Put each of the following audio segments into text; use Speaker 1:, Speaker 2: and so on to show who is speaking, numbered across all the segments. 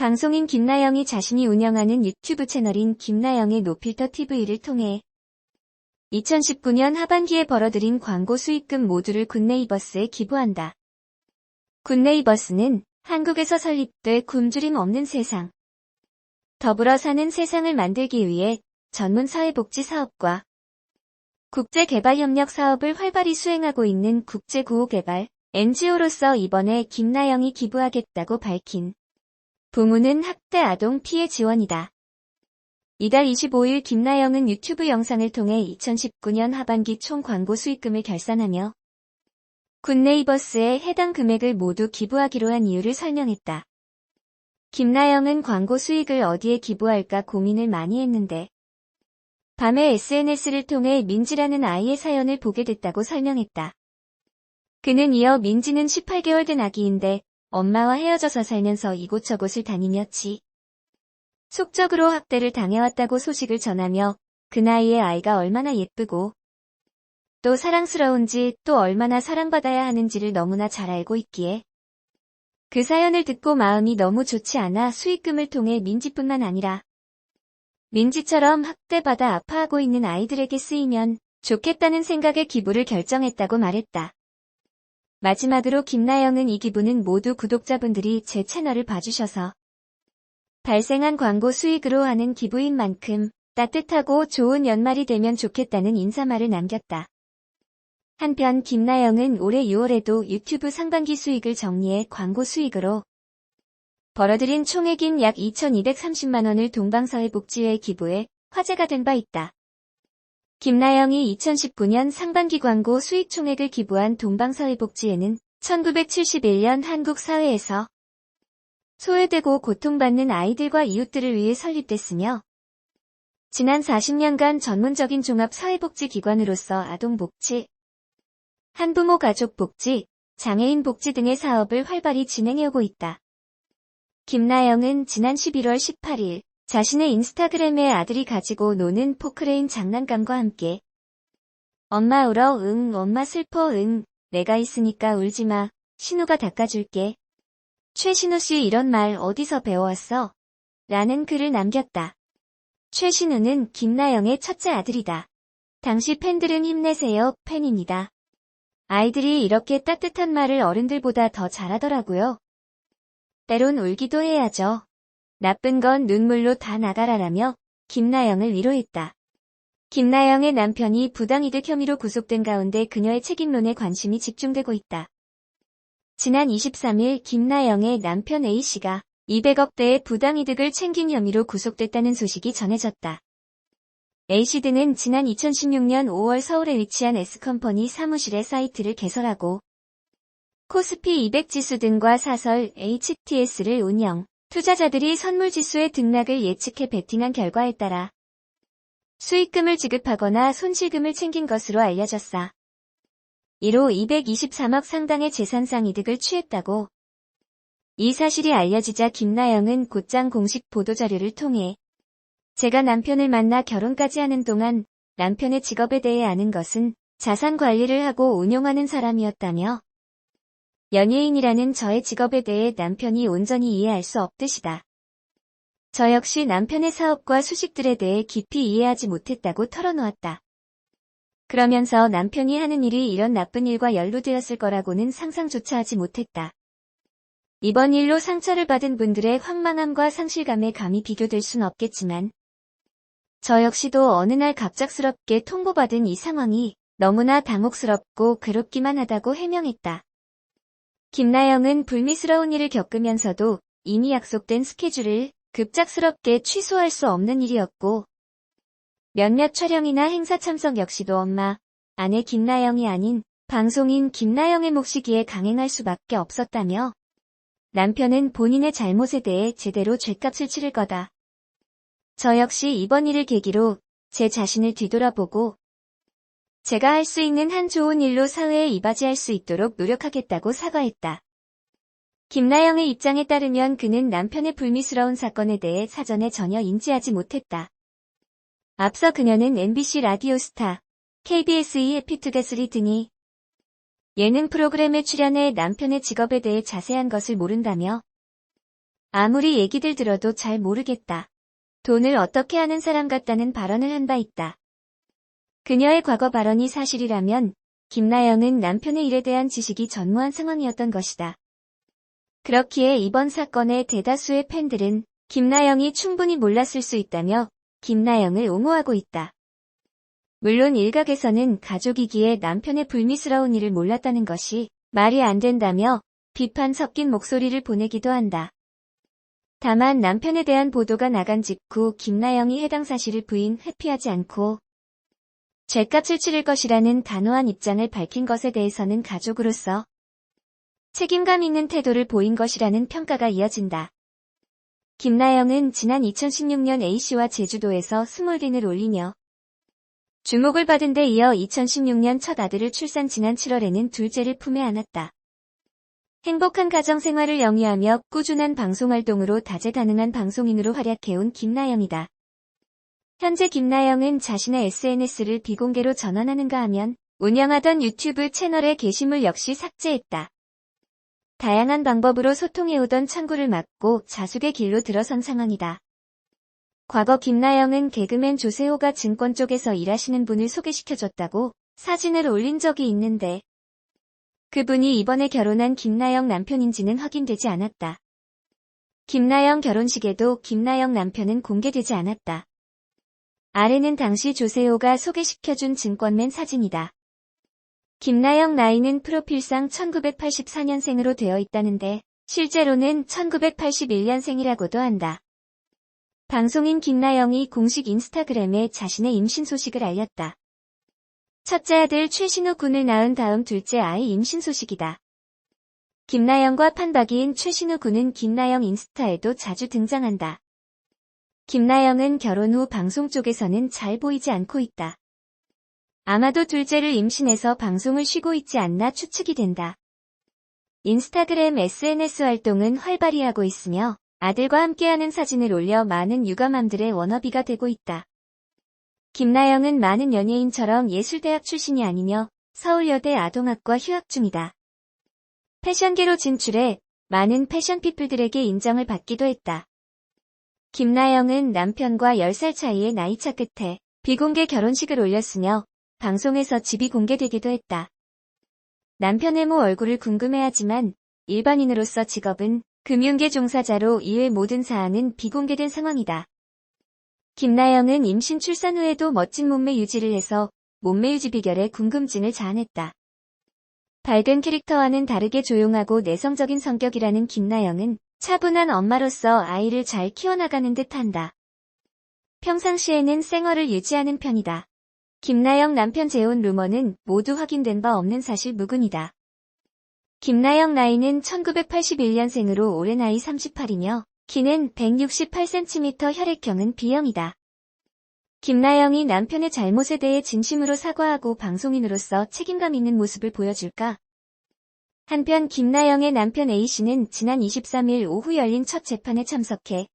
Speaker 1: 방송인 김나영이 자신이 운영하는 유튜브 채널인 김나영의 노필터 TV를 통해 2019년 하반기에 벌어들인 광고 수익금 모두를 굿네이버스에 기부한다. 굿네이버스는 한국에서 설립돼 굶주림 없는 세상, 더불어 사는 세상을 만들기 위해 전문 사회복지 사업과 국제개발협력 사업을 활발히 수행하고 있는 국제구호개발 NGO로서 이번에 김나영이 기부하겠다고 밝힌 부문은 학대 아동 피해 지원이다. 이달 25일 김나영은 유튜브 영상을 통해 2019년 하반기 총 광고 수익금을 결산하며 굿네이버스에 해당 금액을 모두 기부하기로 한 이유를 설명했다. 김나영은 광고 수익을 어디에 기부할까 고민을 많이 했는데 밤에 SNS를 통해 민지라는 아이의 사연을 보게 됐다고 설명했다. 그는 이어 민지는 18개월 된 아기인데 엄마와 헤어져서 살면서 이곳저곳을 다니며 속적으로 학대를 당해왔다고 소식을 전하며 그 나이에 아이가 얼마나 예쁘고 또 사랑스러운지 또 얼마나 사랑받아야 하는지를 너무나 잘 알고 있기에 그 사연을 듣고 마음이 너무 좋지 않아 수익금을 통해 민지뿐만 아니라 민지처럼 학대받아 아파하고 있는 아이들에게 쓰이면 좋겠다는 생각에 기부를 결정했다고 말했다. 마지막으로 김나영은 이 기부는 모두 구독자분들이 제 채널을 봐주셔서 발생한 광고 수익으로 하는 기부인 만큼 따뜻하고 좋은 연말이 되면 좋겠다는 인사말을 남겼다. 한편 김나영은 올해 6월에도 유튜브 상반기 수익을 정리해 광고 수익으로 벌어들인 총액인 약 2,230만 원을 동방사회복지회에 기부해 화제가 된 바 있다. 김나영이 2019년 상반기 광고 수익 총액을 기부한 동방사회복지회는 1971년 한국 사회에서 소외되고 고통받는 아이들과 이웃들을 위해 설립됐으며 지난 40년간 전문적인 종합사회복지기관으로서 아동복지, 한부모 가족복지, 장애인 복지 등의 사업을 활발히 진행해오고 있다. 김나영은 지난 11월 18일 자신의 인스타그램에 아들이 가지고 노는 포크레인 장난감과 함께 엄마 울어 응 엄마 슬퍼 응 내가 있으니까 울지마 신우가 닦아줄게 최신우씨 이런 말 어디서 배워왔어? 라는 글을 남겼다. 최신우는 김나영의 첫째 아들이다. 당시 팬들은 힘내세요 팬입니다. 아이들이 이렇게 따뜻한 말을 어른들보다 더 잘하더라고요. 때론 울기도 해야죠. 나쁜 건 눈물로 다 나가라라며 김나영을 위로했다. 김나영의 남편이 부당이득 혐의로 구속된 가운데 그녀의 책임론에 관심이 집중되고 있다. 지난 23일 김나영의 남편 A씨가 200억대의 부당이득을 챙긴 혐의로 구속됐다는 소식이 전해졌다. A씨 등은 지난 2016년 5월 서울에 위치한 S컴퍼니 사무실에 사이트를 개설하고 코스피 200 지수 등과 사설 HTS를 운영, 투자자들이 선물지수의 등락을 예측해 베팅한 결과에 따라 수익금을 지급하거나 손실금을 챙긴 것으로 알려졌어. 이로 223억 상당의 재산상 이득을 취했다고. 이 사실이 알려지자 김나영은 곧장 공식 보도자료를 통해 제가 남편을 만나 결혼까지 하는 동안 남편의 직업에 대해 아는 것은 자산 관리를 하고 운용하는 사람이었다며 연예인이라는 저의 직업에 대해 남편이 온전히 이해할 수 없듯이다. 저 역시 남편의 사업과 수식들에 대해 깊이 이해하지 못했다고 털어놓았다. 그러면서 남편이 하는 일이 이런 나쁜 일과 연루되었을 거라고는 상상조차 하지 못했다. 이번 일로 상처를 받은 분들의 황망함과 상실감에 감히 비교될 순 없겠지만 저 역시도 어느 날 갑작스럽게 통보받은 이 상황이 너무나 당혹스럽고 괴롭기만 하다고 해명했다. 김나영은 불미스러운 일을 겪으면서도 이미 약속된 스케줄을 급작스럽게 취소할 수 없는 일이었고 몇몇 촬영이나 행사 참석 역시도 엄마, 아내 김나영이 아닌 방송인 김나영의 몫이기에 강행할 수밖에 없었다며 남편은 본인의 잘못에 대해 제대로 죗값을 치를 거다. 저 역시 이번 일을 계기로 제 자신을 뒤돌아보고 제가 할 수 있는 한 좋은 일로 사회에 이바지할 수 있도록 노력하겠다고 사과했다. 김나영의 입장에 따르면 그는 남편의 불미스러운 사건에 대해 사전에 전혀 인지하지 못했다. 앞서 그녀는 MBC 라디오스타, KBS2 해피투게스리 등이 예능 프로그램에 출연해 남편의 직업에 대해 자세한 것을 모른다며 아무리 얘기들 들어도 잘 모르겠다. 돈을 어떻게 하는 사람 같다는 발언을 한 바 있다. 그녀의 과거 발언이 사실이라면 김나영은 남편의 일에 대한 지식이 전무한 상황이었던 것이다. 그렇기에 이번 사건의 대다수의 팬들은 김나영이 충분히 몰랐을 수 있다며 김나영을 옹호하고 있다. 물론 일각에서는 가족이기에 남편의 불미스러운 일을 몰랐다는 것이 말이 안 된다며 비판 섞인 목소리를 보내기도 한다. 다만 남편에 대한 보도가 나간 직후 김나영이 해당 사실을 회피하지 않고 죗값을 치를 것이라는 단호한 입장을 밝힌 것에 대해서는 가족으로서 책임감 있는 태도를 보인 것이라는 평가가 이어진다. 김나영은 지난 2016년 A씨와 제주도에서 스몰딘을 올리며 주목을 받은 데 이어 2016년 첫 아들을 출산 지난 7월에는 둘째를 품에 안았다. 행복한 가정생활을 영위하며 꾸준한 방송활동으로 다재다능한 방송인으로 활약해온 김나영이다. 현재 김나영은 자신의 SNS를 비공개로 전환하는가 하면 운영하던 유튜브 채널의 게시물 역시 삭제했다. 다양한 방법으로 소통해오던 창구를 막고 자숙의 길로 들어선 상황이다. 과거 김나영은 개그맨 조세호가 증권 쪽에서 일하시는 분을 소개시켜줬다고 사진을 올린 적이 있는데 그분이 이번에 결혼한 김나영 남편인지는 확인되지 않았다. 김나영 결혼식에도 김나영 남편은 공개되지 않았다. 아래는 당시 조세호가 소개시켜준 증권맨 사진이다. 김나영 나이는 프로필상 1984년생으로 되어 있다는데 실제로는 1981년생이라고도 한다. 방송인 김나영이 공식 인스타그램에 자신의 임신 소식을 알렸다. 첫째 아들 최신우 군을 낳은 다음 둘째 아이 임신 소식이다. 김나영과 판박이인 최신우 군은 김나영 인스타에도 자주 등장한다. 김나영은 결혼 후 방송 쪽에서는 잘 보이지 않고 있다. 아마도 둘째를 임신해서 방송을 쉬고 있지 않나 추측이 된다. 인스타그램 SNS 활동은 활발히 하고 있으며 아들과 함께하는 사진을 올려 많은 육아맘들의 워너비가 되고 있다. 김나영은 많은 연예인처럼 예술대학 출신이 아니며 서울여대 아동학과 휴학 중이다. 패션계로 진출해 많은 패션피플들에게 인정을 받기도 했다. 김나영은 남편과 10살 차이의 나이차 끝에 비공개 결혼식을 올렸으며 방송에서 집이 공개되기도 했다. 남편 외모 얼굴을 궁금해하지만 일반인으로서 직업은 금융계 종사자로 이외 모든 사안은 비공개된 상황이다. 김나영은 임신 출산 후에도 멋진 몸매 유지를 해서 몸매 유지 비결에 궁금증을 자아냈다. 밝은 캐릭터와는 다르게 조용하고 내성적인 성격이라는 김나영은 차분한 엄마로서 아이를 잘 키워나가는 듯한다. 평상시에는 쌩얼을 유지하는 편이다. 김나영 남편 재혼 루머는 모두 확인된 바 없는 사실 무근이다. 김나영 나이는 1981년생으로 올해 나이 38이며 키는 168cm, 혈액형은 B형이다. 김나영이 남편의 잘못에 대해 진심으로 사과하고 방송인으로서 책임감 있는 모습을 보여줄까? 한편 김나영의 남편 A씨는 지난 23일 오후 열린 첫 재판에 참석해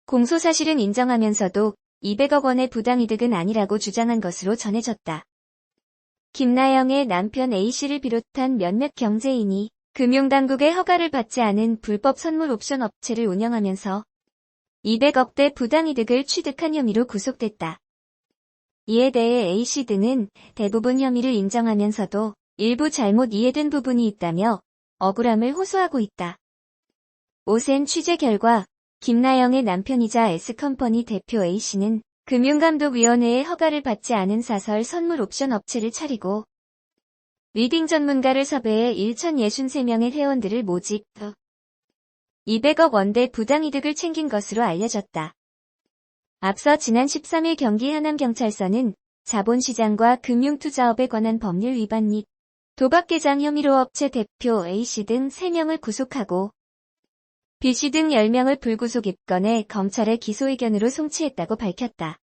Speaker 1: 공소 사실은 인정하면서도 200억 원의 부당이득은 아니라고 주장한 것으로 전해졌다. 김나영의 남편 A씨를 비롯한 몇몇 경제인이 금융당국의 허가를 받지 않은 불법 선물 옵션 업체를 운영하면서 200억대 부당이득을 취득한 혐의로 구속됐다. 이에 대해 A씨 등은 대부분 혐의를 인정하면서도 일부 잘못 이해된 부분이 있다며 억울함을 호소하고 있다. 오센 취재 결과 김나영의 남편이자 S컴퍼니 대표 A씨는 금융감독위원회의 허가를 받지 않은 사설 선물 옵션 업체를 차리고 리딩 전문가를 섭외해 1,063명의 회원들을 모집, 200억 원대 부당이득을 챙긴 것으로 알려졌다. 앞서 지난 13일 경기 하남경찰서는 자본시장과 금융투자업에 관한 법률 위반 및 도박계장 혐의로 업체 대표 A씨 등 3명을 구속하고 B씨 등 10명을 불구속 입건해 검찰에 기소 의견으로 송치했다고 밝혔다.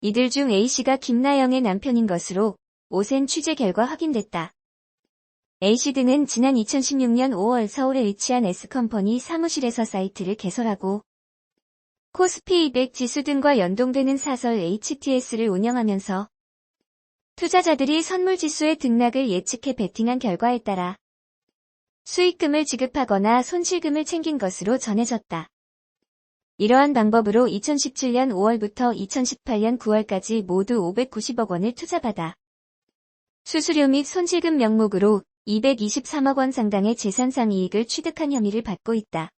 Speaker 1: 이들 중 A씨가 김나영의 남편인 것으로 오센 취재 결과 확인됐다. A씨 등은 지난 2016년 5월 서울에 위치한 S컴퍼니 사무실에서 사이트를 개설하고 코스피 200 지수 등과 연동되는 사설 HTS를 운영하면서 투자자들이 선물 지수의 등락을 예측해 베팅한 결과에 따라 수익금을 지급하거나 손실금을 챙긴 것으로 전해졌다. 이러한 방법으로 2017년 5월부터 2018년 9월까지 모두 590억 원을 투자받아 수수료 및 손실금 명목으로 223억 원 상당의 재산상 이익을 취득한 혐의를 받고 있다.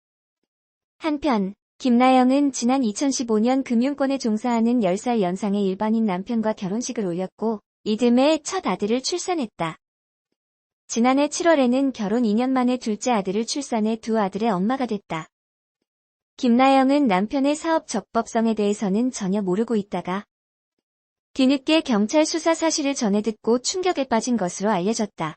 Speaker 1: 한편 김나영은 지난 2015년 금융권에 종사하는 10살 연상의 일반인 남편과 결혼식을 올렸고 이듬해 첫 아들을 출산했다. 지난해 7월에는 결혼 2년 만에 둘째 아들을 출산해 두 아들의 엄마가 됐다. 김나영은 남편의 사업 적법성에 대해서는 전혀 모르고 있다가 뒤늦게 경찰 수사 사실을 전해 듣고 충격에 빠진 것으로 알려졌다.